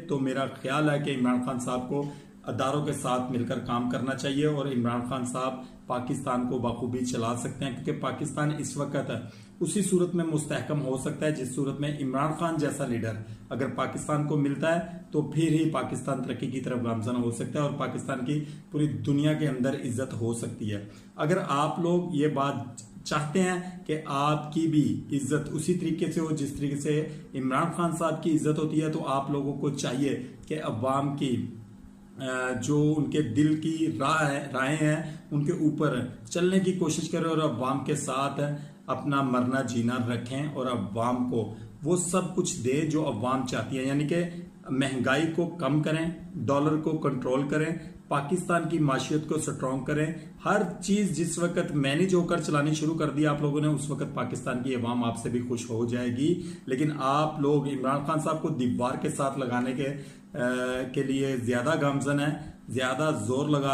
तो मेरा ख्याल है कि इमरान खान साहब को अदारों के साथ मिलकर काम करना चाहिए और इमरान खान साहब पाकिस्तान को बखूबी चला सकते हैं, क्योंकि पाकिस्तान इस वक्त उसी सूरत में मुस्तहकम हो सकता है जिस सूरत में इमरान खान जैसा लीडर अगर पाकिस्तान को मिलता है तो फिर ही पाकिस्तान तरक्की की तरफ गामजन हो सकता है और पाकिस्तान की पूरी दुनिया के अंदर इज्जत हो सकती है। अगर आप लोग ये बात चाहते हैं कि आपकी भी इज्जत उसी तरीके से हो जिस तरीके से इमरान खान साहब की इज्जत होती है, तो आप लोगों को चाहिए कि अवाम की जो उनके दिल की राहें हैं उनके ऊपर चलने की कोशिश करें और अवाम के साथ अपना मरना जीना रखें और अवाम को वो सब कुछ दे जो अवाम चाहती है, यानी कि महंगाई को कम करें, डॉलर को कंट्रोल करें, पाकिस्तान की माशियत को स्ट्रॉन्ग करें। हर चीज जिस वक्त मैनेज होकर चलानी शुरू कर दी आप लोगों ने, उस वक्त पाकिस्तान की अवाम आपसे भी खुश हो जाएगी। लेकिन आप लोग इमरान खान साहब को दीवार के साथ लगाने के लिए ज्यादा गामजन है, ज्यादा जोर लगा